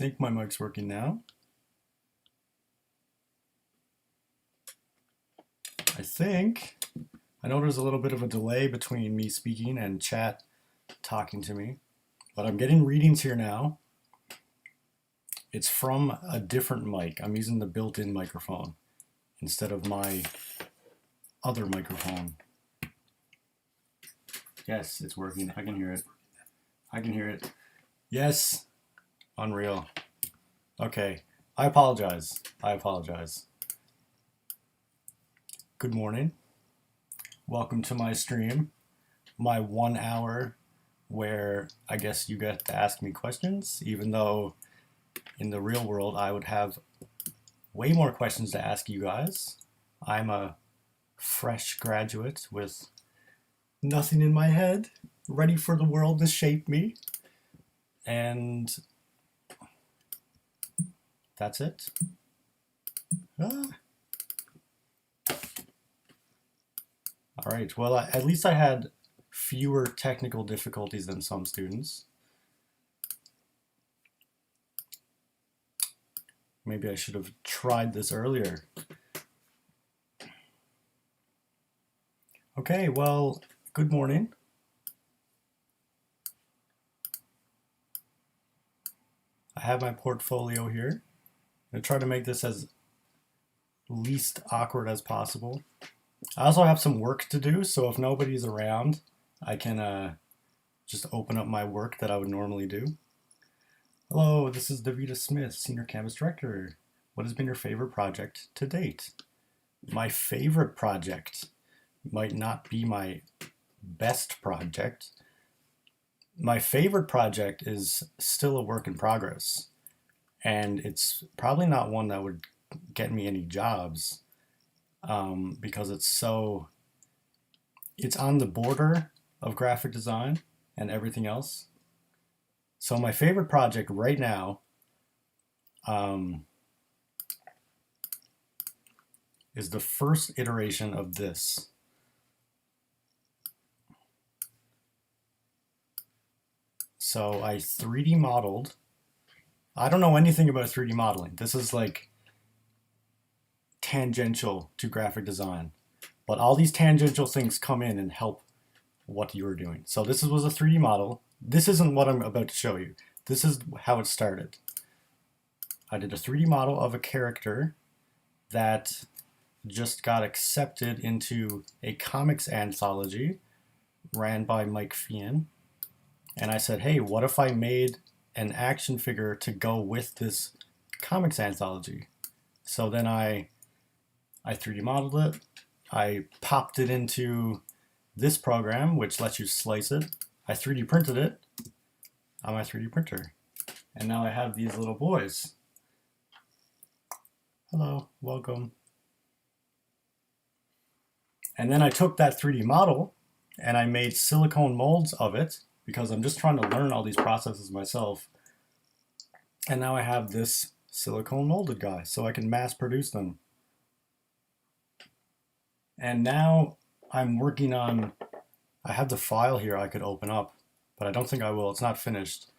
think my mic's working now. I think. I know there's a little bit of a delay between me speaking and chat talking to me, but I'm getting readings here now. It's from a different mic. I'm using the built-in microphone instead of my other microphone. Yes, it's working. I can hear it. I can hear it. Yes. Unreal. Okay. I apologize. I apologize. Good morning. Welcome to my stream. My 1 hour where I guess you get to ask me questions, even though in the real world I would have way more questions to ask you guys. I'm a fresh graduate with nothing in my head, ready for the world to shape me. And that's it. Ah. All right, well, at least I had fewer technical difficulties than some students. Maybe I should have tried this earlier. Okay, well, good morning. I have my portfolio here. I'm gonna try to make this as least awkward as possible. I also have some work to do, so if nobody's around, I can just open up my work that I would normally do. Hello, this is Davida Smith, Senior Campus Director. What has been your favorite project to date? My favorite project might not be my best project. My favorite project is still a work in progress, and it's probably not one that would get me any jobs because it's on the border of graphic design and everything else. So my favorite project right now is the first iteration of this. So I 3D modeled. I don't know anything about 3D modeling. This is like tangential to graphic design. But all these tangential things come in and help what you're doing. So this was a 3D model. This isn't what I'm about to show you. This is how it started. I did a 3D model of a character that just got accepted into a comics anthology ran by Mike Fian. And I said, hey, what if I made an action figure to go with this comics anthology? So then I 3D modeled it. I popped it into this program, which lets you slice it. I 3D printed it on my 3D printer. And now I have these little boys. Hello, welcome. And then I took that 3D model and I made silicone molds of it because I'm just trying to learn all these processes myself. And now I have this silicone molded guy, so I can mass produce them. And now I'm working on, I have the file here I could open up, but I don't think I will. It's not finished.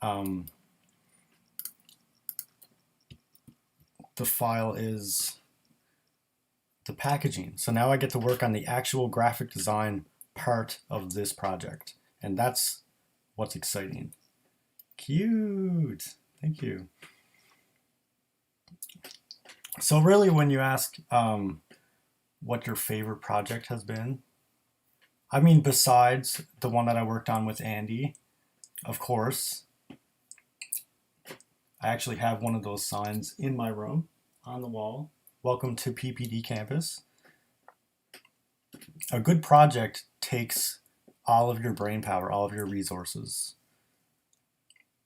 The file is the packaging. So now I get to work on the actual graphic design part of this project. And that's what's exciting. Cute. Thank you. So really when you ask what your favorite project has been, I mean, besides the one that I worked on with Andy, of course, I actually have one of those signs in my room on the wall. Welcome to PPD campus. A good project takes all of your brain power, all of your resources.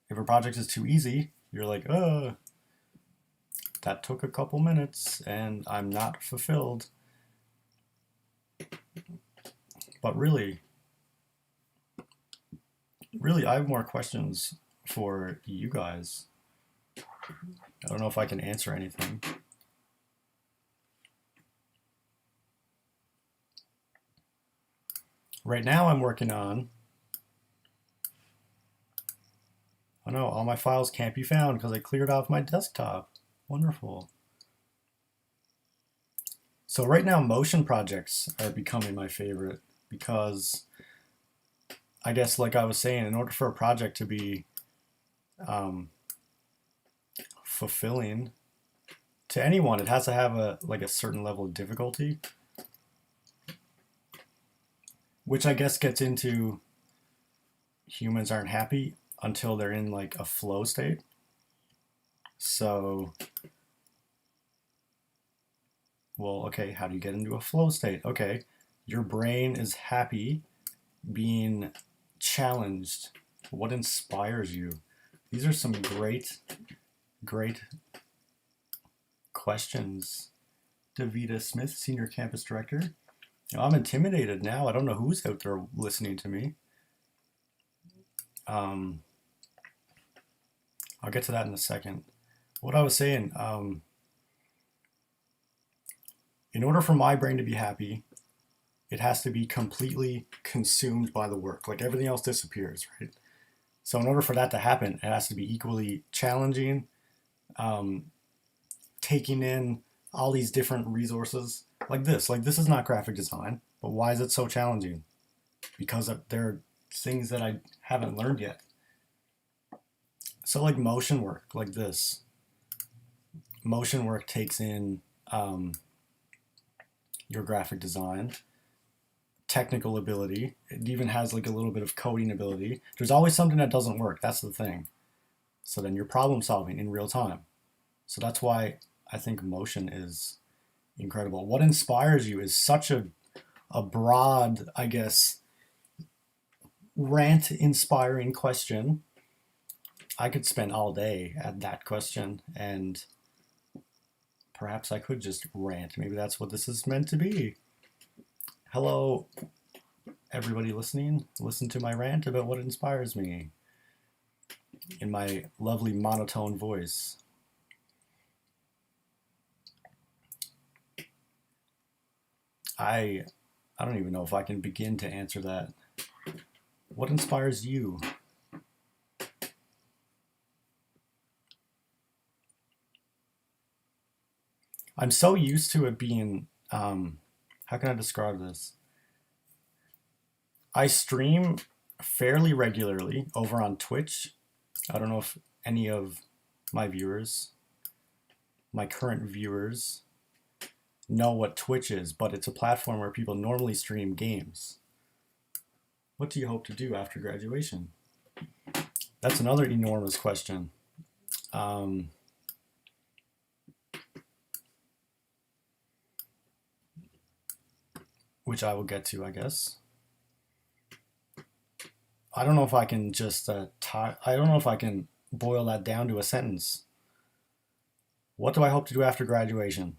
If a project is too easy, you're like, that took a couple minutes and I'm not fulfilled. But really, I have more questions for you guys. I don't know if I can answer anything. Right now I'm working on Oh no, all my files can't be found because I cleared off my desktop. Wonderful. So right now, motion projects are becoming my favorite because I guess, like I was saying, in order for a project to be fulfilling to anyone, it has to have a certain level of difficulty, which I guess gets into humans aren't happy until they're in like a flow state. So, well, okay, how do you get into a flow state? Okay, your brain is happy being challenged. What inspires you? These are some great questions. Davita Smith, Senior Campus Director. I'm intimidated now. I don't know who's out there listening to me. I'll get to that in a second. What I was saying, in order for my brain to be happy, it has to be completely consumed by the work. Like everything else disappears, right? So in order for that to happen, it has to be equally challenging, taking in all these different resources like this. Like this is not graphic design, but why is it so challenging? Because there are things that I haven't learned yet. So like motion work, like this. Motion work takes in your graphic design, technical ability. It even has like a little bit of coding ability. There's always something that doesn't work. That's the thing. So then you're problem solving in real time. So that's why I think motion is incredible. What inspires you is such a broad, I guess, rant inspiring question. I could spend all day at that question, and perhaps I could just rant. Maybe that's what this is meant to be. Hello, everybody listening. Listen to my rant about what inspires me in my lovely monotone voice. I don't even know if I can begin to answer that. What inspires you? I'm so used to it being, how can I describe this? I stream fairly regularly over on Twitch. I don't know if any of my viewers, my current viewers, know what Twitch is, but it's a platform where people normally stream games. What do you hope to do after graduation? That's another enormous question. Which I will get to, I guess. I don't know if I can just, I don't know if I can boil that down to a sentence. What do I hope to do after graduation?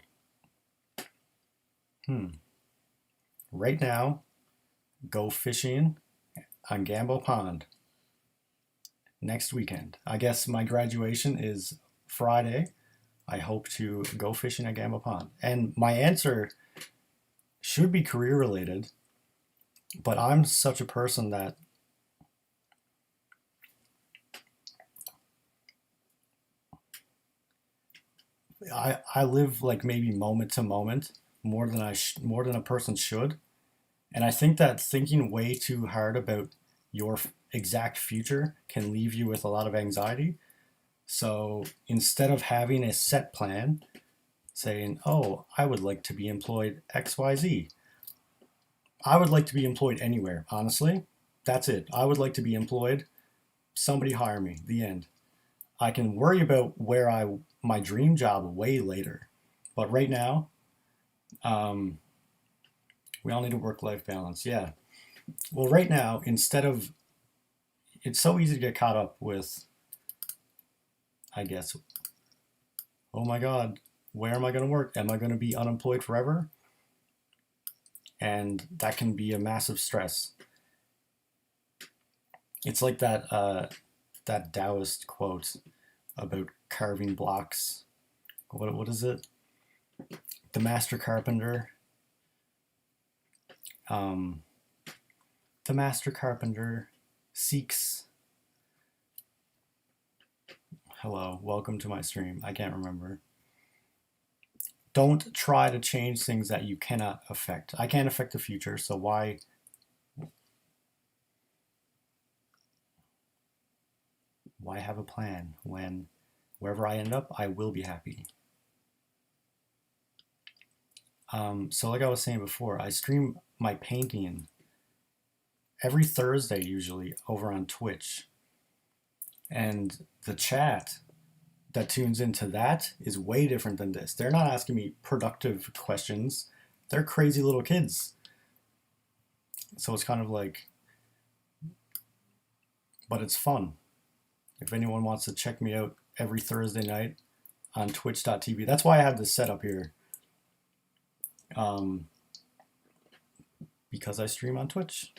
Right now, go fishing on Gambo Pond next weekend. I guess my graduation is Friday. I hope to go fishing at Gambo Pond. And my answer should be career related, but I'm such a person that I live like maybe moment to moment more than more than a person should. And I think that thinking way too hard about your exact future can leave you with a lot of anxiety. So instead of having a set plan, saying, oh, I would like to be employed XYZ, I would like to be employed anywhere, honestly. That's it. I would like to be employed. Somebody hire me. The end. I can worry about my dream job way later. But right now, we all need a work-life balance. Yeah. Well, right now, it's so easy to get caught up with, I guess, oh my God, where am I going to work? Am I going to be unemployed forever? And that can be a massive stress. It's like that Taoist quote about carving blocks. What is it? The master carpenter. The master carpenter seeks Hello, welcome to my stream. I can't remember. Don't try to change things that you cannot affect. I can't affect the future, so why have a plan when wherever I end up, I will be happy. So like I was saying before, I stream my painting every Thursday usually over on Twitch. And the chat that tunes into that is way different than this. They're not asking me productive questions. They're crazy little kids. So it's kind of like, but it's fun. If anyone wants to check me out every Thursday night on twitch.tv, that's why I have this set up here. Because I stream on Twitch.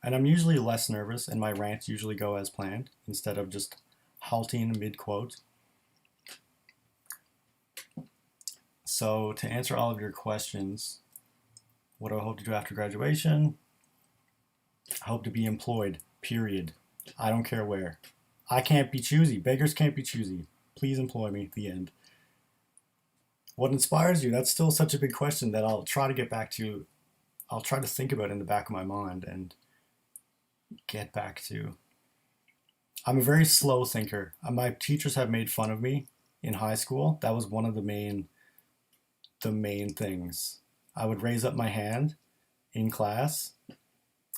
And I'm usually less nervous, and my rants usually go as planned instead of just halting mid-quote. So to answer all of your questions, what do I hope to do after graduation? I hope to be employed, period. I don't care where. I can't be choosy. Beggars can't be choosy. Please employ me, the end. What inspires you? That's still such a big question that I'll try to get back to. I'll try to think about in the back of my mind and get back to. I'm a very slow thinker. My teachers have made fun of me in high school. That was one of the main things. I would raise up my hand in class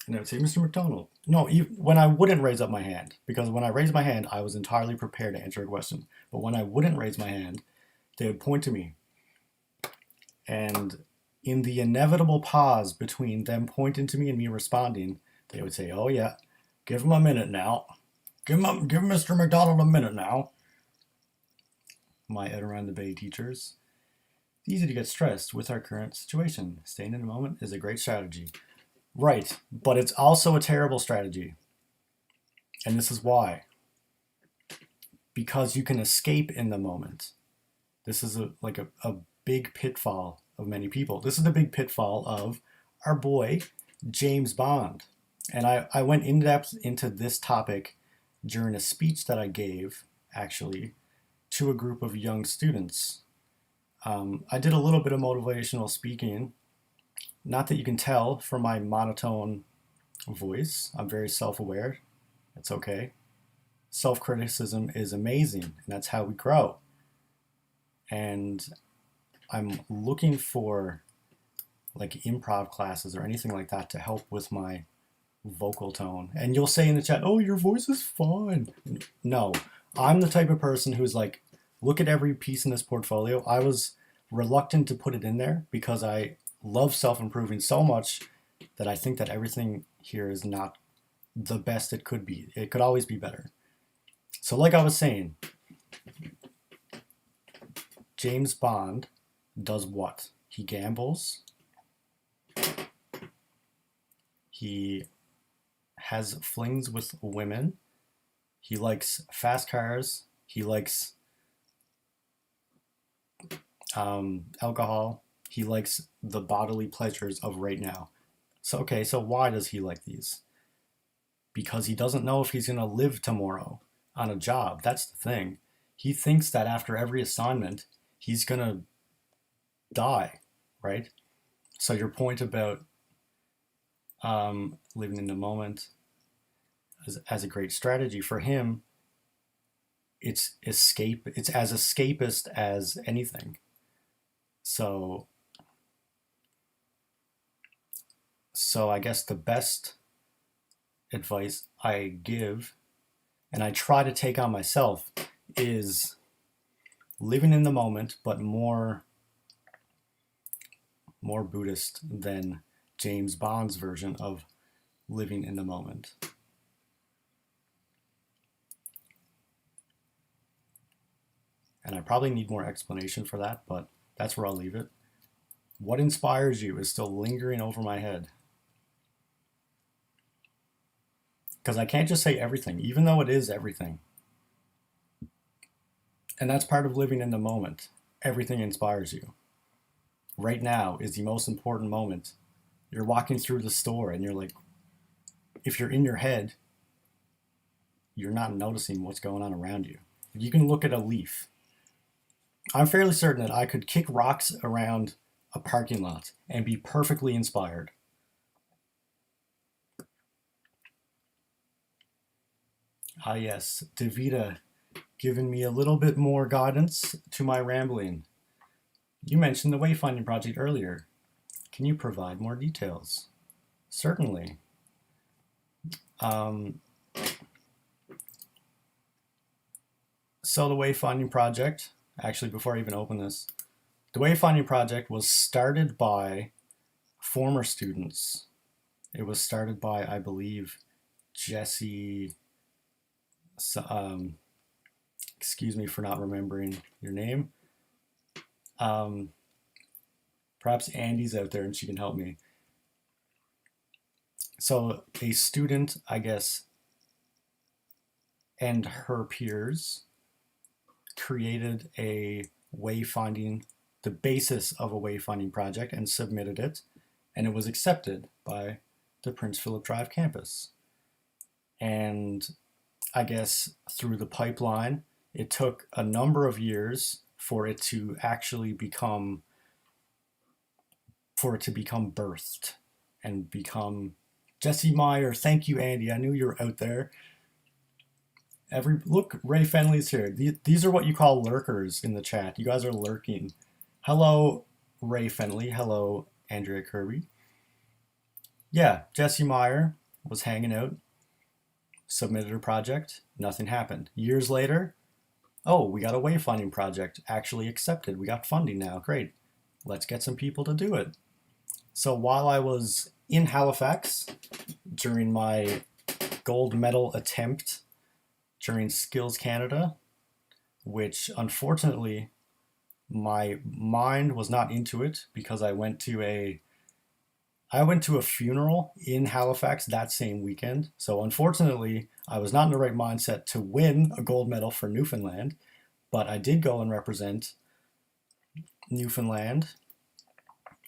and I would say, Mr. MacDonald. No, when I wouldn't raise up my hand, because when I raised my hand, I was entirely prepared to answer a question. But when I wouldn't raise my hand, they would point to me. And in the inevitable pause between them pointing to me and me responding, they would say, oh yeah, give him a minute now. Give Mr. MacDonald a minute now. My out around the bay teachers. It's easy to get stressed with our current situation. Staying in the moment is a great strategy. Right, but it's also a terrible strategy. And this is why. Because you can escape in the moment. This is a big pitfall of many people. This is the big pitfall of our boy, James Bond. And I went in depth into this topic during a speech that I gave, actually, to a group of young students. I did a little bit of motivational speaking. Not that you can tell from my monotone voice. I'm very self-aware. It's okay. Self-criticism is amazing, and that's how we grow. And I'm looking for like improv classes or anything like that to help with my vocal tone. And you'll say in the chat, oh, your voice is fine. No, I'm the type of person who's like, look at every piece in this portfolio. I was reluctant to put it in there because I love self-improving so much that I think that everything here is not the best it could be. It could always be better. So like I was saying, James Bond does what? He gambles. He has flings with women. He likes fast cars. He likes alcohol. He likes the bodily pleasures of right now. So, okay, so why does he like these? Because he doesn't know if he's going to live tomorrow on a job. That's the thing. He thinks that after every assignment, he's going to die, right? So your point about living in the moment as a great strategy for him, it's as escapist as anything. So I guess the best advice I give, and I try to take on myself, is living in the moment, but more Buddhist than James Bond's version of living in the moment. And I probably need more explanation for that, but that's where I'll leave it. What inspires you is still lingering over my head. Because I can't just say everything, even though it is everything. And that's part of living in the moment. Everything inspires you. Right now is the most important moment. You're walking through the store and you're like, if you're in your head, you're not noticing what's going on around you. You can look at a leaf. I'm fairly certain that I could kick rocks around a parking lot and be perfectly inspired. Ah yes, Davida giving me a little bit more guidance to my rambling. You mentioned the Wayfinding Project earlier. Can you provide more details? Certainly. So the Wayfinding Project, actually before I even open this, the Wayfinding Project was started by former students. It was started by, I believe, Jesse, excuse me for not remembering your name. Perhaps Andy's out there and she can help me. So a student, I guess, and her peers created a wayfinding, the basis of a wayfinding project, and submitted it, and it was accepted by the Prince Philip Drive campus. And I guess through the pipeline, it took a number of years for it to actually become, birthed and become Jesse Meyer. Thank you, Andy. I knew you were out there. Look, Ray Fenley's here. These are what you call lurkers in the chat. You guys are lurking. Hello, Ray Fenley. Hello, Andrea Kirby. Yeah, Jesse Meyer was hanging out, submitted her project, nothing happened. Years later, oh, we got a wayfinding project actually accepted. We got funding now. Great. Let's get some people to do it. So while I was in Halifax during my gold medal attempt during Skills Canada, which unfortunately my mind was not into it because I went to a funeral in Halifax that same weekend. So unfortunately, I was not in the right mindset to win a gold medal for Newfoundland, but I did go and represent Newfoundland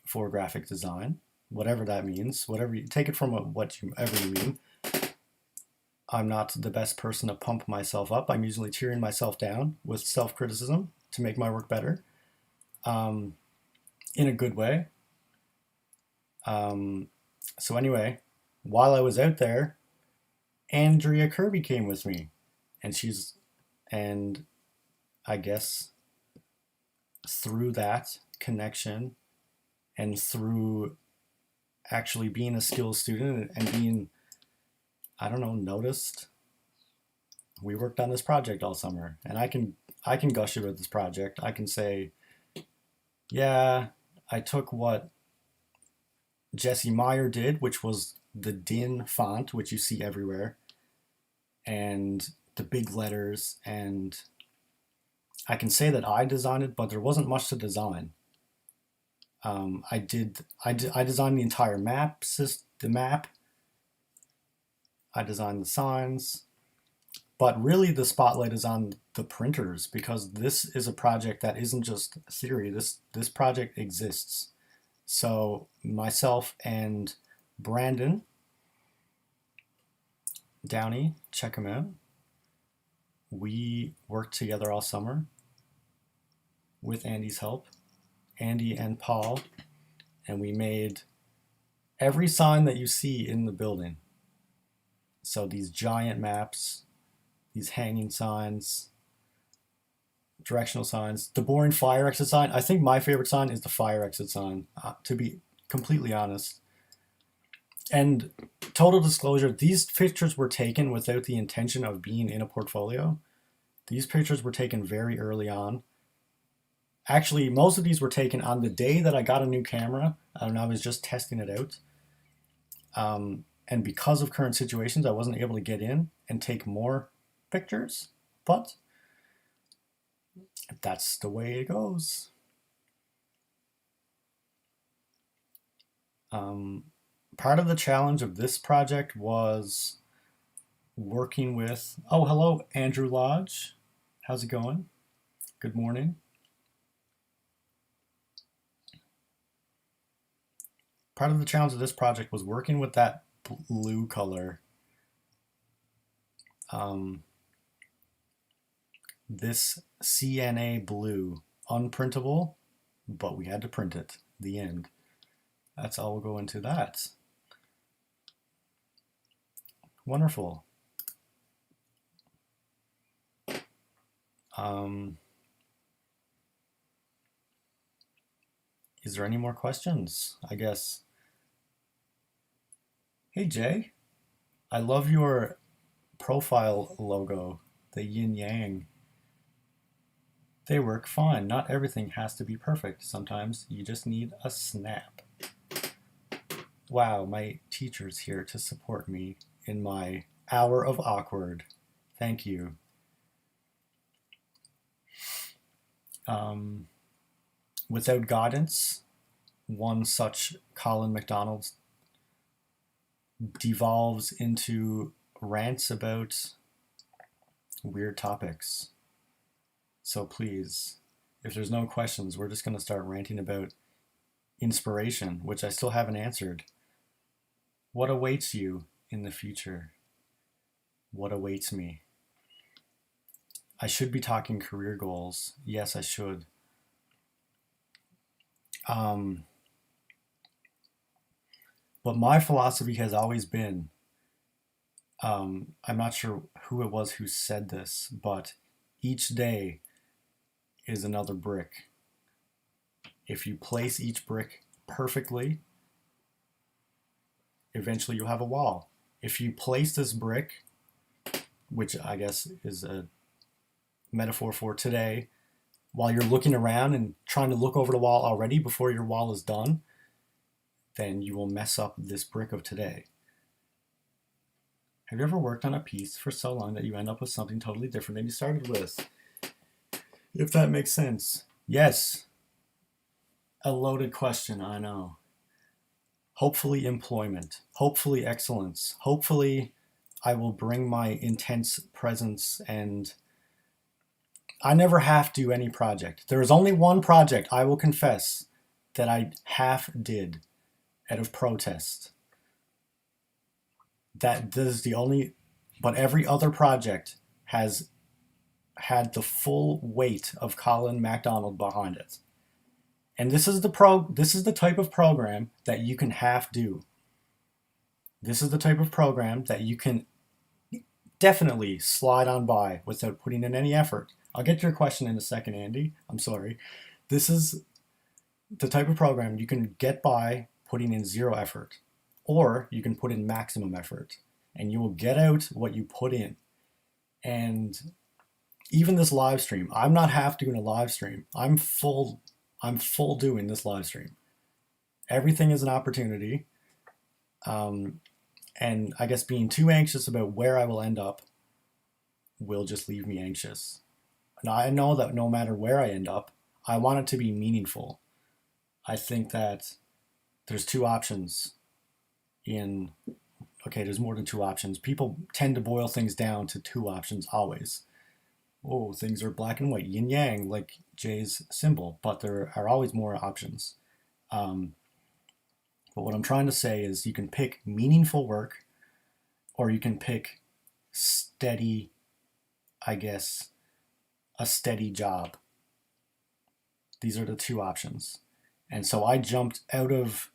for graphic design, whatever that means, whatever you take it from whatever you mean. I'm not the best person to pump myself up. I'm usually tearing myself down with self-criticism to make my work better, in a good way. So anyway, while I was out there, Andrea Kirby came with me, and I guess through that connection and through actually being a skills student and being, I don't know, noticed, we worked on this project all summer. And I can gush about this project. I can say, yeah, I took what Jesse Meyer did, which was the DIN font, which you see everywhere, and the big letters, and I can say that I designed it, but there wasn't much to design. I designed the entire map, I designed the signs, but really the spotlight is on the printers, because this is a project that isn't just theory. This project exists. So myself and Brandon Downey, check him out. We worked together all summer with Andy's help, Andy and Paul, and we made every sign that you see in the building. So these giant maps, these hanging signs, directional signs, the boring fire exit sign. I think my favorite sign is the fire exit sign, to be completely honest. And total disclosure, these pictures were taken without the intention of being in a portfolio. These pictures were taken very early on. Actually, most of these were taken on the day that I got a new camera, and I was just testing it out. And because of current situations, I wasn't able to get in and take more pictures, but that's the way it goes. Part of the challenge of this project was working with, oh, hello, Andrew Lodge. How's it going? Good morning. Part of the challenge of this project was working with that blue color This CNA blue, unprintable, but we had to print it. The end. That's all we'll go into that. Wonderful. Is there any more questions? I guess. Hey Jay, I love your profile logo, the yin yang. They work fine. Not everything has to be perfect. Sometimes you just need a snap. Wow, my teacher's here to support me in my hour of awkward. Thank you. Without guidance, one such Colin MacDonald devolves into rants about weird topics. So please, if there's no questions, we're just going to start ranting about inspiration, which I still haven't answered. What awaits you in the future? What awaits me? I should be talking career goals. Yes, I should. But my philosophy has always been, I'm not sure who it was who said this, but each day is another brick. If you place each brick perfectly, eventually you'll have a wall. If you place this brick, which I guess is a metaphor for today, while you're looking around and trying to look over the wall already before your wall is done, then you will mess up this brick of today. Have you ever worked on a piece for so long that you end up with something totally different than you started with? If that makes sense. Yes. A loaded question, I know. Hopefully employment. Hopefully excellence. Hopefully I will bring my intense presence, and I never half do any project. There is only one project, I will confess, that I half did out of protest. That is the only, but every other project has had the full weight of Colin MacDonald behind it. And this is the type of program that you can half do. This is the type of program that you can definitely slide on by without putting in any effort. I'll get to your question in a second, Andy. I'm sorry. This is the type of program you can get by putting in zero effort, or you can put in maximum effort, and you will get out what you put in. And even this live stream, I'm not half doing a live stream. I'm full doing this live stream. Everything is an opportunity. And I guess being too anxious about where I will end up will just leave me anxious. And I know that no matter where I end up, I want it to be meaningful. I think that there's two options there's more than two options. People tend to boil things down to two options always. Oh, things are black and white, yin yang, like Jay's symbol, but there are always more options. But what I'm trying to say is you can pick meaningful work, or you can pick steady, I guess, a steady job. These are the two options. And so I jumped out of,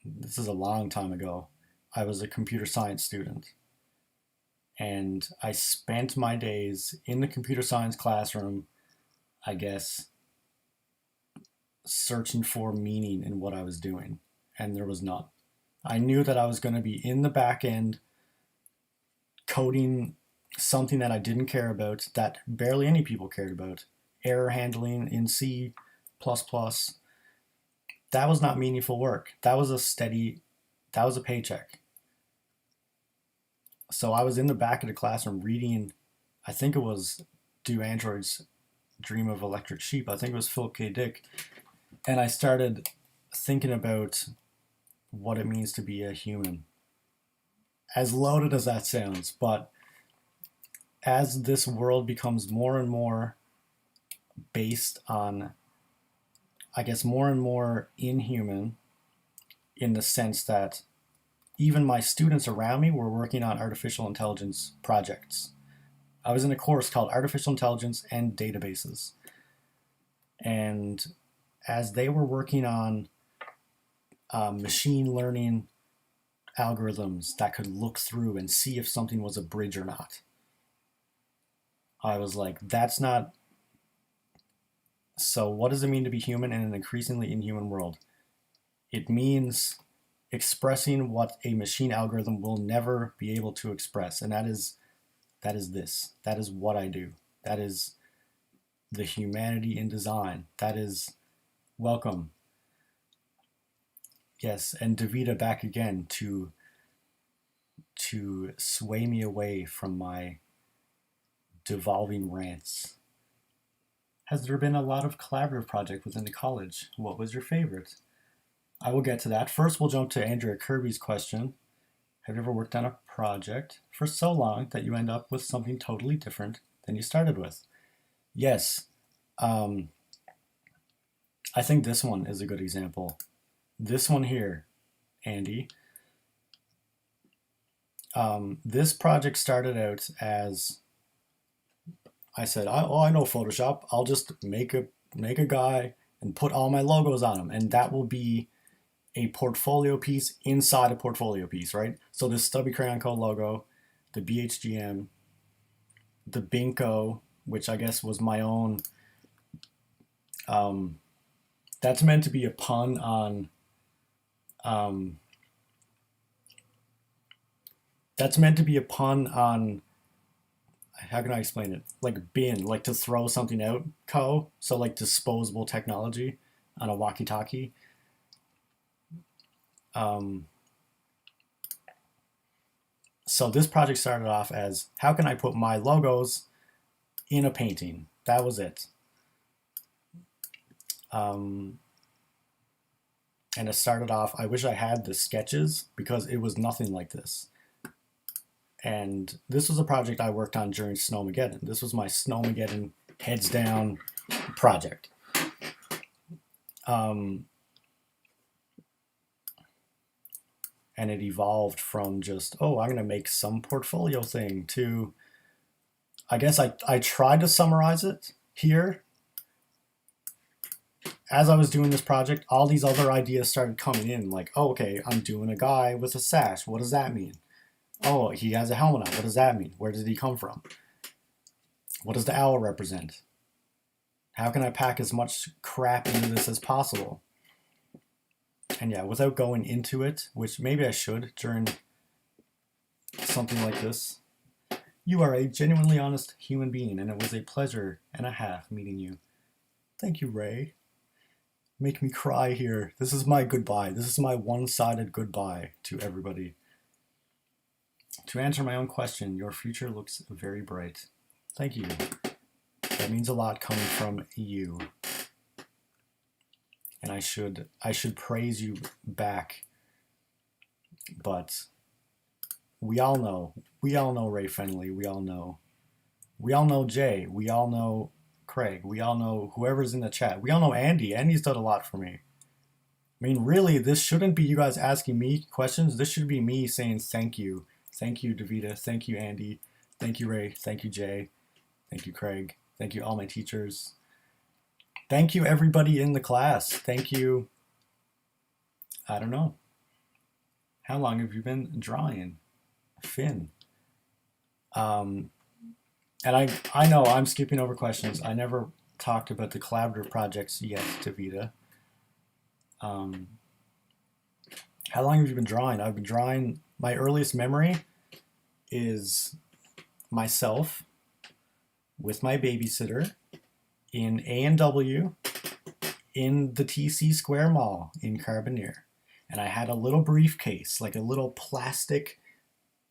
this is a long time ago, I was a computer science student. And I spent my days in the computer science classroom, I guess, searching for meaning in what I was doing. And there was none. I knew that I was going to be in the back end coding something that I didn't care about, that barely any people cared about. Error handling in C++. That was not meaningful work. That was a paycheck. So I was in the back of the classroom reading, I think it was Do Androids Dream of Electric Sheep. I think it was Philip K. Dick. And I started thinking about what it means to be a human. As loaded as that sounds, but as this world becomes more and more based on, I guess, more and more inhuman, in the sense that even my students around me were working on artificial intelligence projects. I was in a course called Artificial Intelligence and Databases. And as they were working on machine learning algorithms that could look through and see if something was a bridge or not, I was like, that's not. So, what does it mean to be human in an increasingly inhuman world? It means expressing what a machine algorithm will never be able to express, and that is this. That is what I do. That is the humanity in design. That is welcome. Yes, and Davida back again to sway me away from my devolving rants. Has there been a lot of collaborative projects within the college? What was your favorite? I will get to that. First, we'll jump to Andrea Kirby's question. Have you ever worked on a project for so long that you end up with something totally different than you started with? Yes. I think this one is a good example. This one here, Andy. This project started out as, I said, I know Photoshop. I'll just make a guy and put all my logos on him, and that will be a portfolio piece inside a portfolio piece, right? So this Stubby Crayon Co logo, the BHGM, the Binko, which I guess was my own. That's meant to be a pun on. That's meant to be a pun on. How can I explain it? Like bin, like to throw something out, co. So like disposable technology on a walkie-talkie. So this project started off as, how can I put my logos in a painting? That was it. And it started off, I wish I had the sketches because it was nothing like this. And this was a project I worked on during Snowmageddon. This was my Snowmageddon heads down project. And it evolved from just, oh, I'm going to make some portfolio thing to, I guess I tried to summarize it here. As I was doing this project, all these other ideas started coming in, like, oh, okay, I'm doing a guy with a sash. What does that mean? Oh, he has a helmet on. What does that mean? Where did he come from? What does the owl represent? How can I pack as much crap into this as possible? And yeah, without going into it, which maybe I should during something like this, you are a genuinely honest human being, and it was a pleasure and a half meeting you. Thank you, Ray. Make me cry here. This is my goodbye. This is my one-sided goodbye to everybody. To answer my own question, your future looks very bright. Thank you. That means a lot coming from you. And I should praise you back. But we all know Ray Fenley, we all know Jay, we all know Craig, we all know whoever's in the chat, we all know Andy. Andy's done a lot for me. I mean, really, this shouldn't be you guys asking me questions. This should be me saying thank you. Thank you, Davida. Thank you, Andy. Thank you, Ray. Thank you, Jay. Thank you, Craig. Thank you, all my teachers. Thank you, everybody in the class. Thank you. I don't know. How long have you been drawing? Finn. And I know I'm skipping over questions. I never talked about the collaborative projects yet, Davida. How long have you been drawing? I've been drawing, my earliest memory is myself with my babysitter in A&W in the TC Square Mall in Carbonear. And I had a little briefcase, like a little plastic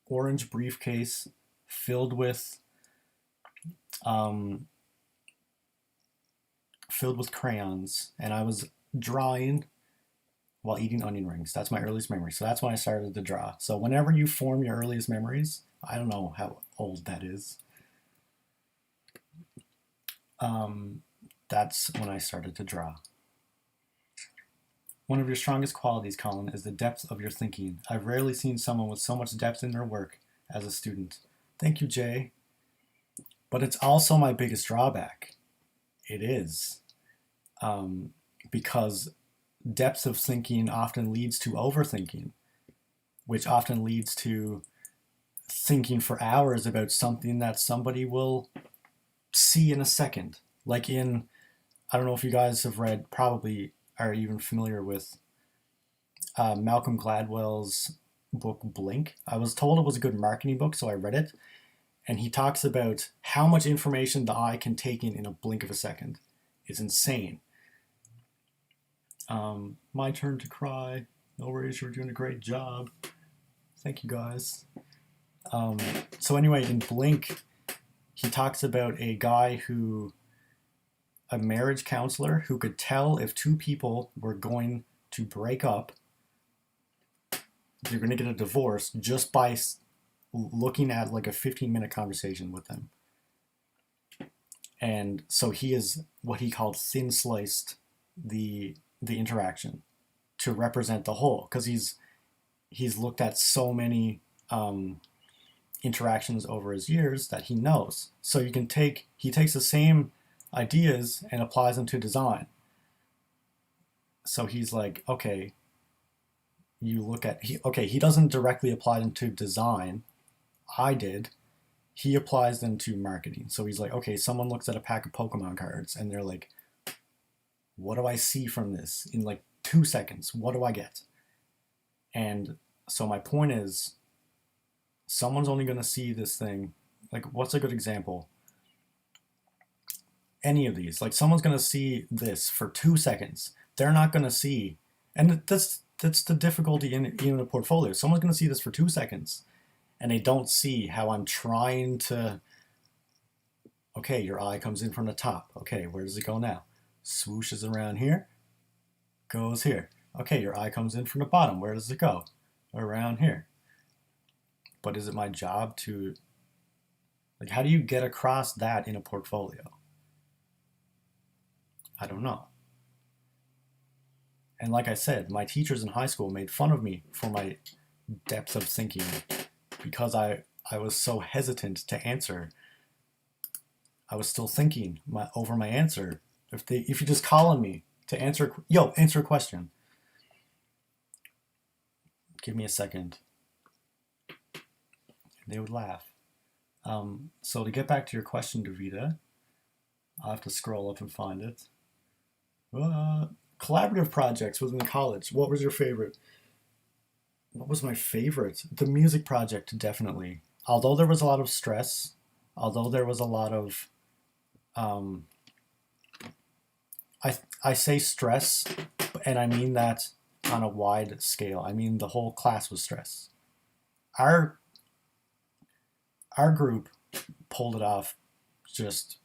orange briefcase filled with crayons. And I was drawing while eating onion rings. That's my earliest memory. So that's when I started to draw. So whenever you form your earliest memories, I don't know how old that is. That's when I started to draw. One of your strongest qualities, Colin, is the depth of your thinking. I've rarely seen someone with so much depth in their work as a student. Thank you, Jay. But it's also my biggest drawback. It is. Because depth of thinking often leads to overthinking, which often leads to thinking for hours about something that somebody will see in a second. Like in, I don't know if you guys have read, probably are even familiar with Malcolm Gladwell's book Blink. I was told it was a good marketing book, so I read it. And he talks about how much information the eye can take in a blink of a second. It's insane. My turn to cry. No worries, you're doing a great job. Thank you, guys. So anyway, in Blink, he talks about a guy a marriage counselor who could tell if two people were going to break up, you're going to get a divorce, just by looking at like a 15-minute conversation with them. And so he is what he called thin sliced the interaction to represent the whole, because he's looked at so many interactions over his years that he knows. So he takes the same ideas and applies them to design. So he's like, okay, he doesn't directly apply them to design. I did. He applies them to marketing. So he's like, okay, someone looks at a pack of Pokemon cards and they're like, what do I see from this in like 2 seconds? What do I get? And so my point is, someone's only going to see this thing. Like, what's a good example? Any of these. Like, someone's going to see this for 2 seconds. They're not going to see, and that's the difficulty in even a portfolio. Someone's going to see this for 2 seconds, and they don't see how I'm trying to, okay, your eye comes in from the top. Okay, where does it go now? Swooshes around here, goes here. Okay, your eye comes in from the bottom. Where does it go? Around here. But is it my job to, like, how do you get across that in a portfolio? I don't know. And like I said, my teachers in high school made fun of me for my depth of thinking because I was so hesitant to answer. I was still thinking over my answer. If you just call on me to answer a question. Give me a second. They would laugh. So to get back to your question, Davida, I'll have to scroll up and find it. Collaborative projects within the college. What was your favorite? What was my favorite? The music project, definitely. Although there was a lot of stress, although there was a lot of, I say stress, and I mean that on a wide scale. I mean the whole class was stress. Our group pulled it off just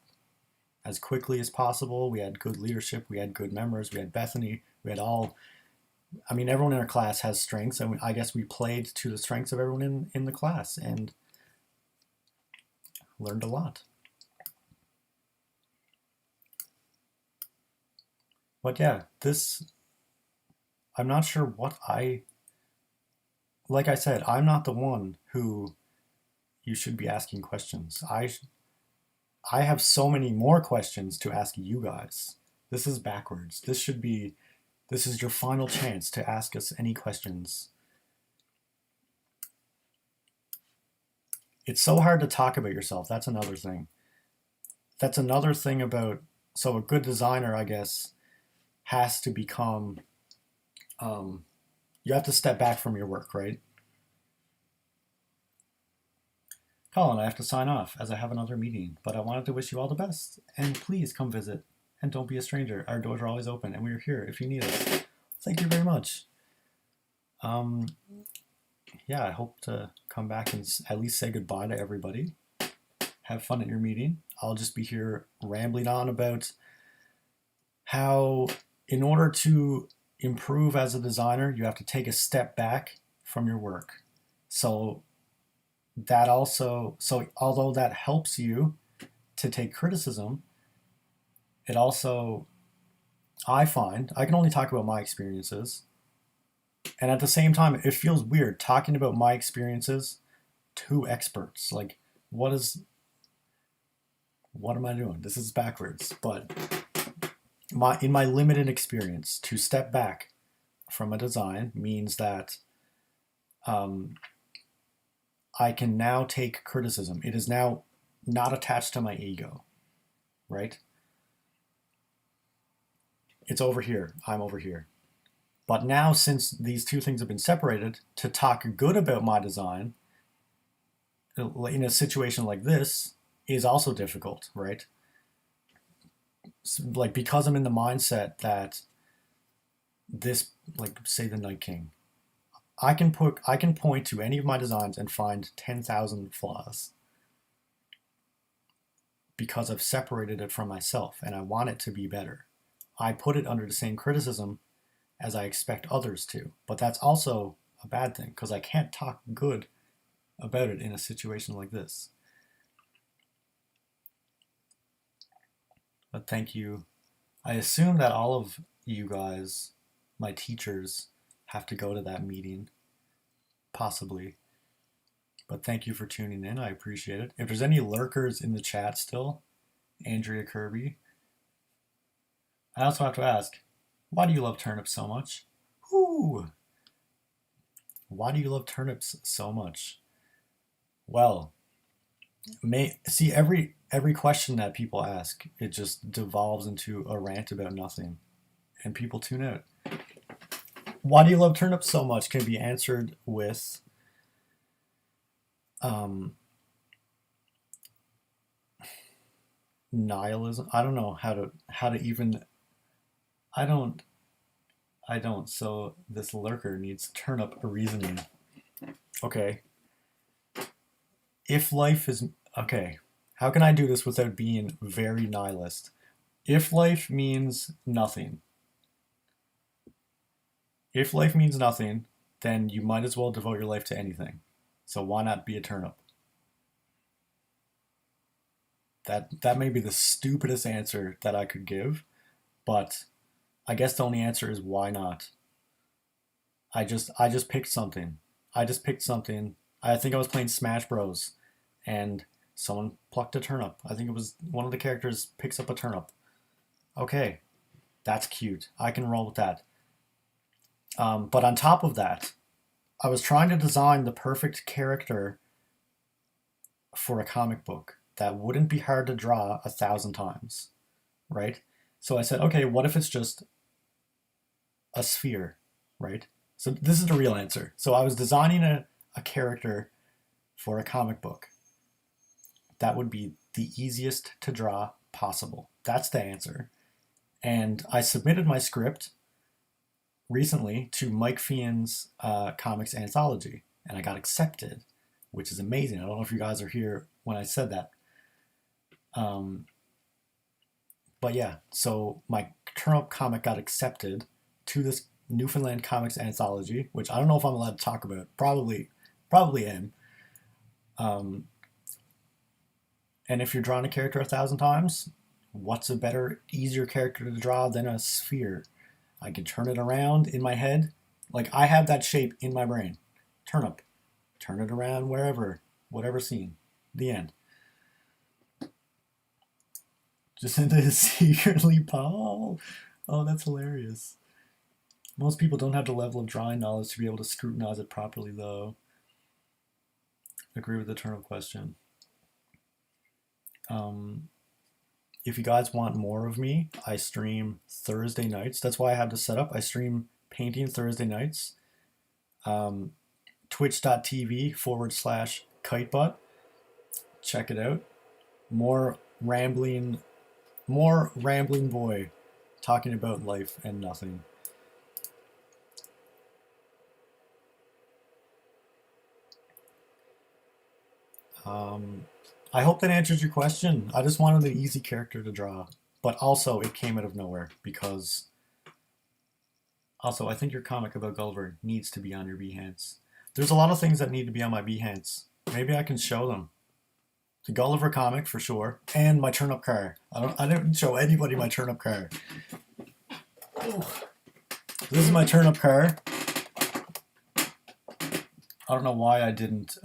as quickly as possible. We had good leadership. We had good members. We had Bethany. We had everyone in our class has strengths, and I guess we played to the strengths of everyone in the class and learned a lot. But yeah, I'm not sure like I said, I'm not the one who you should be asking questions. I have so many more questions to ask you guys. This is backwards. This is your final chance to ask us any questions. It's so hard to talk about yourself. That's another thing. So a good designer, I guess, has to become, you have to step back from your work, right? Colin, I have to sign off as I have another meeting, but I wanted to wish you all the best, and please come visit, and don't be a stranger. Our doors are always open, and we are here if you need us. Thank you very much. Yeah, I hope to come back and at least say goodbye to everybody. Have fun at your meeting. I'll just be here rambling on about how, in order to improve as a designer, you have to take a step back from your work. So although that helps you to take criticism, it also I find I can only talk about my experiences, and at the same time, it feels weird talking about my experiences to experts. Like, what is what am I doing? This is backwards. But in my limited experience, to step back from a design means that um, I can now take criticism. It is now not attached to my ego, right? It's over here. I'm over here. But now, since these two things have been separated, to talk good about my design in a situation like this is also difficult, right? So, like, because I'm in the mindset that this, like, say the Night King, I can point to any of my designs and find 10,000 flaws because I've separated it from myself and I want it to be better. I put it under the same criticism as I expect others to, but that's also a bad thing because I can't talk good about it in a situation like this. But thank you. I assume that all of you guys, my teachers, have to go to that meeting, possibly. But thank you for tuning in. I appreciate it. If there's any lurkers in the chat still, Andrea Kirby, I also have to ask, why do you love turnips so much? Whoo! Why do you love turnips so much? Well, see every question that people ask, it just devolves into a rant about nothing, and people tune out. Why do you love turnips so much can be answered with nihilism. I don't know how to even. I don't. So this lurker needs turnip reasoning. Okay. If life is okay, how can I do this without being very nihilist? If life means nothing, then you might as well devote your life to anything. So why not be a turnip? That may be the stupidest answer that I could give, but I guess the only answer is why not? I just picked something. I think I was playing Smash Bros. And someone plucked a turnip. I think it was one of the characters picks up a turnip. Okay, that's cute. I can roll with that. But on top of that, I was trying to design the perfect character for a comic book that wouldn't be hard to draw 1,000 times, right? So I said, okay, what if it's just a sphere, right? So this is the real answer. So I was designing a character for a comic book that would be the easiest to draw possible. That's the answer. And I submitted my script recently to Mike Fian's comics anthology, and I got accepted, which is amazing. I don't know if you guys are here when I said that. But yeah, so my turnip comic got accepted to this Newfoundland Comics anthology, which I don't know if I'm allowed to talk about. Probably am. And if you're drawing a character 1,000 times, what's a better, easier character to draw than a sphere? I can turn it around in my head. Like, I have that shape in my brain. Turnip. Turn it around wherever, whatever scene. The end. Jacinta is secretly Paul. Oh, that's hilarious. Most people don't have the level of drawing knowledge to be able to scrutinize it properly, though. Agree with the turnip question. If you guys want more of me, I stream Thursday nights. That's why I have this set up. I stream painting Thursday nights. Twitch.tv/KiteButt. Check it out. More rambling boy talking about life and nothing. I hope that answers your question. I just wanted an easy character to draw, but also it came out of nowhere because also I think your comic about Gulliver needs to be on your Behance. There's a lot of things that need to be on my Behance. Maybe I can show them. The Gulliver comic for sure, and my turnip car. I didn't show anybody my turnip car. This is my turnip car. I don't know why I didn't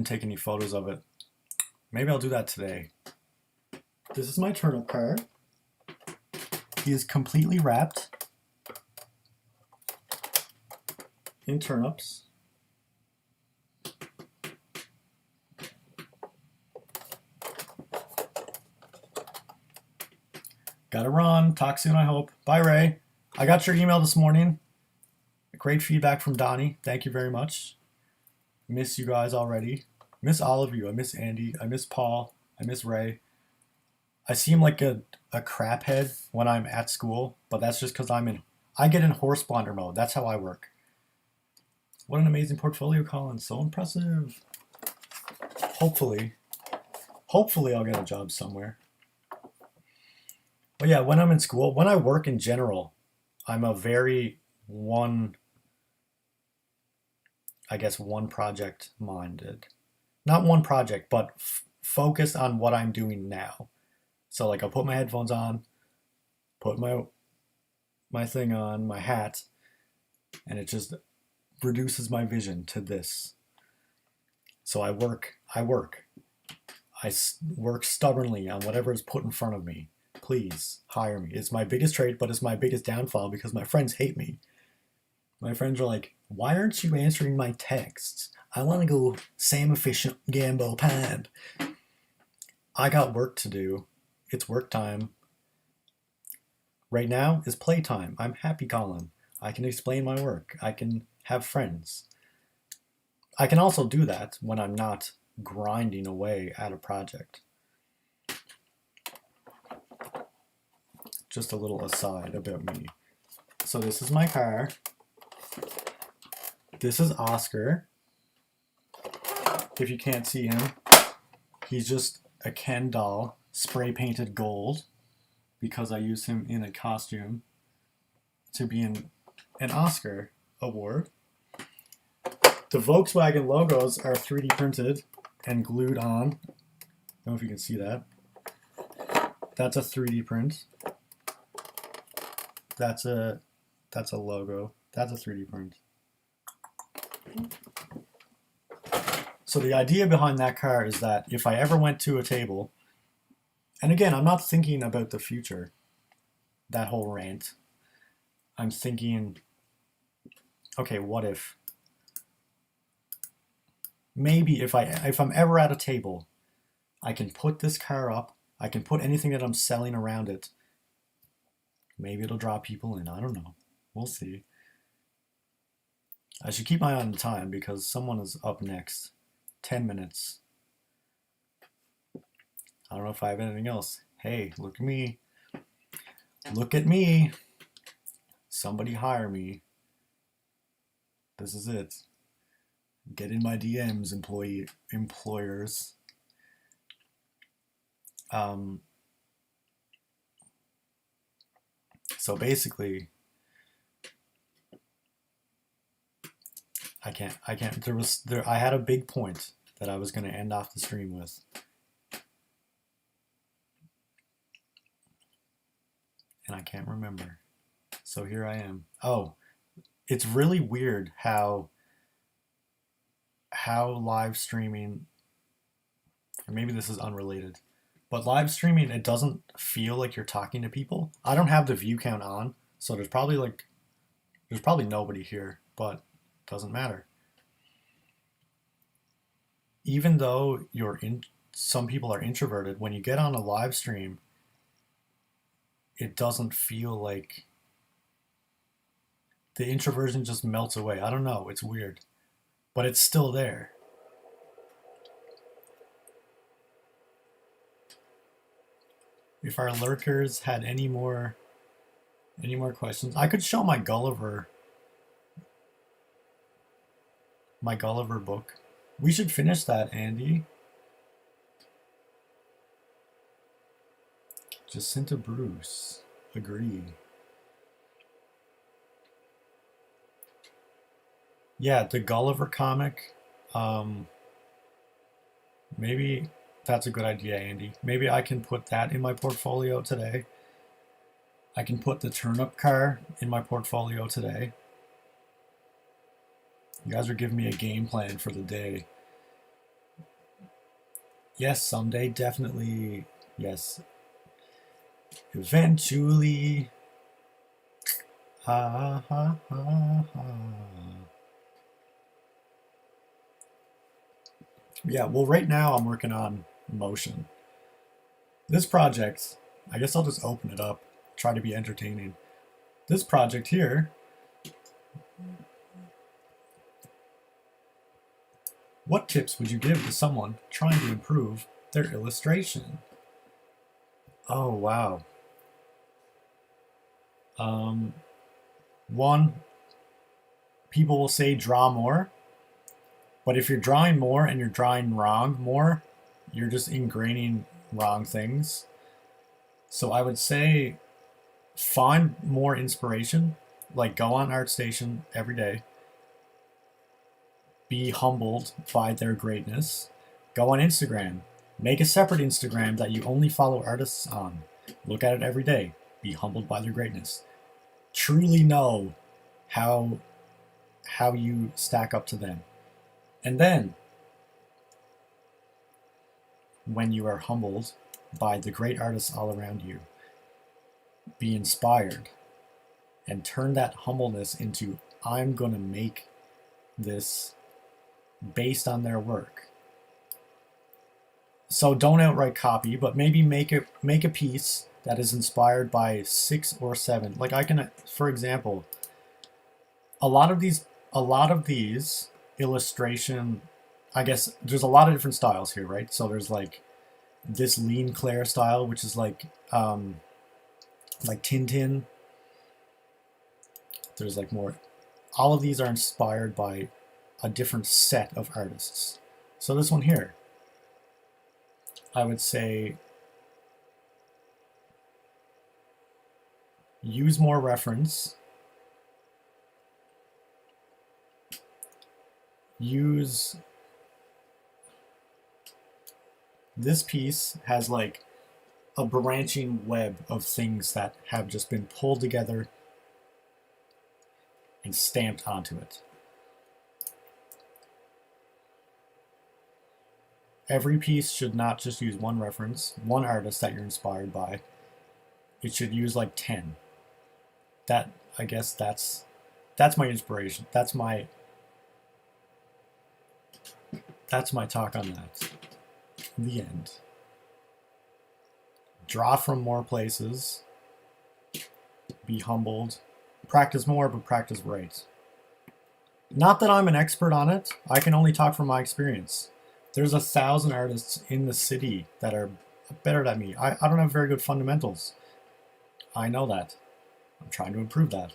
take any photos of it. Maybe I'll do that today. This is my turnip car. He is completely wrapped in turnips. Gotta run. Talk soon, I hope. Bye, Ray. I got your email this morning. Great feedback from Donnie. Thank you very much. Miss you guys already. Miss all of you. I miss Andy. I miss Paul. I miss Ray. I seem like a craphead when I'm at school, but that's just because I get in horse blonder mode. That's how I work. What an amazing portfolio, Colin. So impressive. Hopefully I'll get a job somewhere. But yeah, when I'm in school, when I work in general, I'm a very one project minded. Not one project, but focused on what I'm doing now. So like I'll put my headphones on, put my thing on, my hat, and it just reduces my vision to this. So I work. I work stubbornly on whatever is put in front of me. Please hire me. It's my biggest trait, but it's my biggest downfall because my friends hate me. My friends are like, why aren't you answering my texts? I want to go Sam Efficient Gambo Pond. I got work to do. It's work time. Right now is playtime. I'm happy, Colin. I can explain my work. I can have friends. I can also do that when I'm not grinding away at a project. Just a little aside about me. So this is my car. This is Oscar. If you can't see him, he's just a Ken doll, spray painted gold, because I used him in a costume to be in an Oscar award. The Volkswagen logos are 3D printed and glued on. I don't know if you can see that. That's a 3D print. That's a logo. That's a 3D print. So the idea behind that car is that if I ever went to a table, and again, I'm not thinking about the future, that whole rant. I'm thinking, okay, what if? Maybe if I'm ever at a table, I can put this car up, I can put anything that I'm selling around it. Maybe it'll draw people in, I don't know. We'll see. I should keep my eye on the time because someone is up next. 10 minutes. I don't know if I have anything else. Hey, look at me. Look at me. Somebody hire me. This is it. Get in my DMs, employers. So basically, I can't, I had a big point that I was going to end off the stream with. And I can't remember. So here I am. Oh, it's really weird how live streaming, or maybe this is unrelated, but live streaming, it doesn't feel like you're talking to people. I don't have the view count on, so there's probably nobody here, but it doesn't matter. Even though some people are introverted, when you get on a live stream, it doesn't feel like the introversion just melts away. I don't know, it's weird, but it's still there. If our lurkers had any more questions, I could show my Gulliver book. We should finish that, Andy. Jacinta Bruce. Agree. Yeah, the Gulliver comic. Maybe that's a good idea, Andy. Maybe I can put that in my portfolio today. I can put the turnip car in my portfolio today. You guys are giving me a game plan for the day. Yes, someday, definitely. Yes. Eventually. Ha ha ha ha. Yeah, well, right now I'm working on motion. This project, I guess I'll just open it up, try to be entertaining. This project here, what tips would you give to someone trying to improve their illustration? Oh, wow. One, people will say draw more, but if you're drawing more and you're drawing wrong more, you're just ingraining wrong things. So I would say find more inspiration, like go on ArtStation every day, be humbled by their greatness, go on Instagram, make a separate Instagram that you only follow artists on, look at it every day, be humbled by their greatness, truly know how you stack up to them. And then when you are humbled by the great artists all around you, be inspired and turn that humbleness into, I'm going to make this based on their work. So don't outright copy, but maybe make a piece that is inspired by 6 or 7. Like I can, for example, a lot of these illustration, I guess there's a lot of different styles here, right? So there's like this lean Claire style, which is like Tintin. There's like more. All of these are inspired by a different set of artists. So this one here, I would say use more reference. Use this piece has like a branching web of things that have just been pulled together and stamped onto it. Every piece should not just use one reference, one artist that you're inspired by. It should use like 10. That, I guess that's my inspiration. That's my talk on that. The end. Draw from more places. Be humbled. Practice more, but practice right. Not that I'm an expert on it. I can only talk from my experience. There's 1,000 artists in the city that are better than me. I don't have very good fundamentals. I know that. I'm trying to improve that.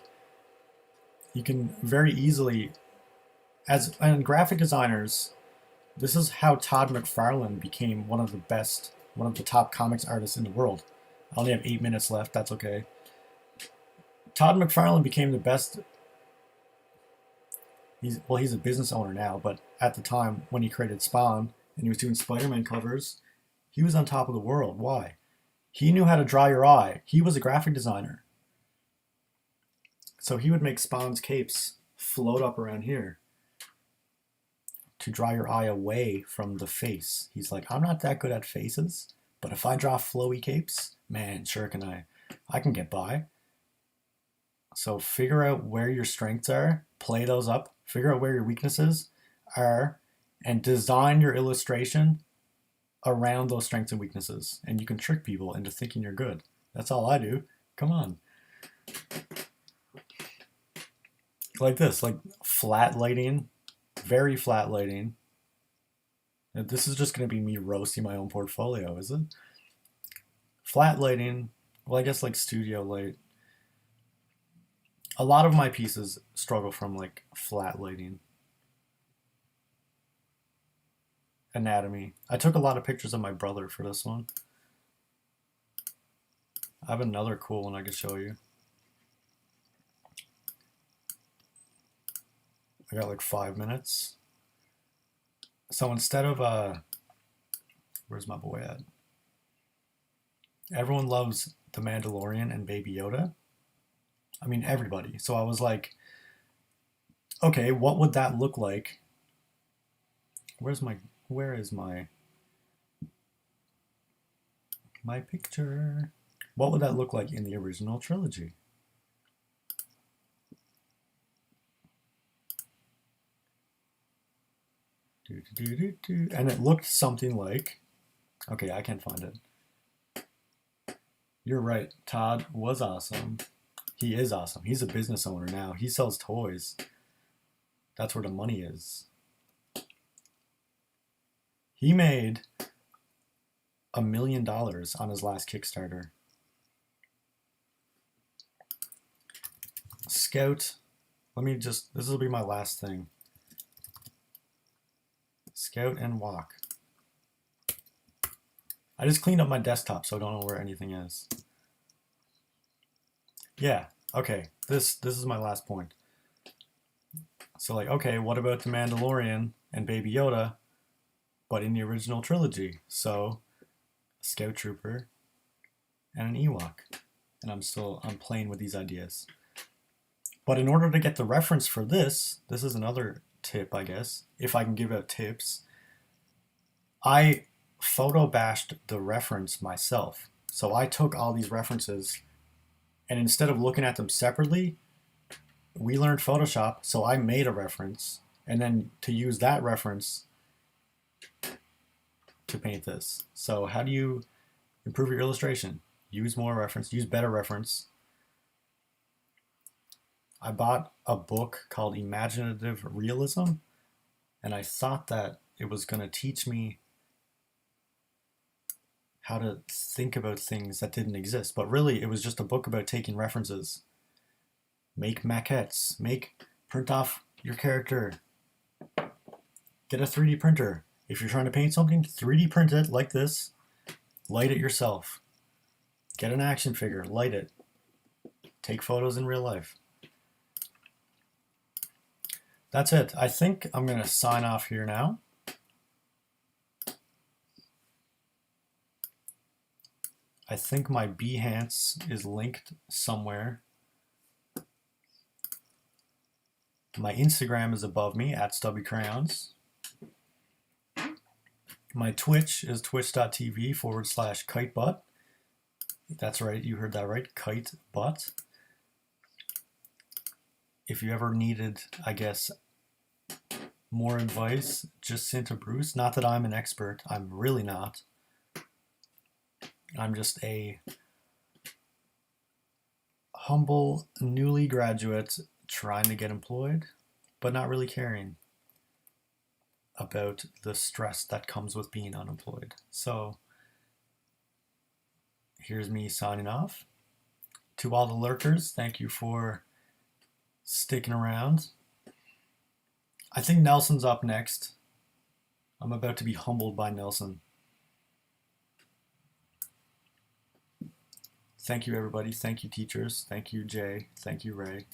You can very easily, and graphic designers, this is how Todd McFarlane became one of the top comics artists in the world. I only have 8 minutes left, that's okay. Todd McFarlane became the best. He's a business owner now, but at the time when he created Spawn and he was doing Spider-Man covers, he was on top of the world. Why? He knew how to draw your eye. He was a graphic designer. So he would make Spawn's capes float up around here to draw your eye away from the face. He's like, I'm not that good at faces, but if I draw flowy capes, man, sure can I. I can get by. So figure out where your strengths are, play those up, figure out where your weaknesses are, and design your illustration around those strengths and weaknesses. And you can trick people into thinking you're good. That's all I do. Come on. Like this, like flat lighting, very flat lighting. This is just going to be me roasting my own portfolio, is it? Flat lighting, well, I guess like studio light. A lot of my pieces struggle from like flat lighting. Anatomy. I took a lot of pictures of my brother for this one. I have another cool one I can show you. I got like 5 minutes. So instead of where's my boy at? Everyone loves The Mandalorian and Baby Yoda. I mean, everybody. So I was like, okay, what would that look like? Where is my picture? What would that look like in the original trilogy? And it looked something like, okay, I can't find it. You're right. Todd was awesome. He is awesome. He's a business owner now. He sells toys. That's where the money is. He made $1 million on his last Kickstarter. Scout. This will be my last thing. Scout and walk. I just cleaned up my desktop, so I don't know where anything is. Yeah, okay. This is my last point. So like, okay, what about The Mandalorian and Baby Yoda, but in the original trilogy? So, a Scout Trooper and an Ewok. And I'm playing with these ideas. But in order to get the reference for this is another tip, I guess, if I can give out tips. I photo bashed the reference myself. So I took all these references, and instead of looking at them separately, we learned Photoshop, so I made a reference, and then to use that reference to paint this. So how do you improve your illustration? Use more reference, use better reference. I bought a book called Imaginative Realism, and I thought that it was going to teach me how to think about things that didn't exist. But really, it was just a book about taking references. Make maquettes. Print off your character. Get a 3D printer. If you're trying to paint something, 3D print it like this. Light it yourself. Get an action figure. Light it. Take photos in real life. That's it. I think I'm going to sign off here now. I think my Behance is linked somewhere. My Instagram is above me, @StubbyCrayons. My Twitch is twitch.tv/kitebutt. That's right, you heard that right, kitebutt. If you ever needed, I guess, more advice, just send to Bruce. Not that I'm an expert, I'm really not. I'm just a humble, newly graduate trying to get employed, but not really caring about the stress that comes with being unemployed. So here's me signing off. To all the lurkers, thank you for sticking around. I think Nelson's up next. I'm about to be humbled by Nelson. Thank you, everybody. Thank you, teachers. Thank you, Jay. Thank you, Ray.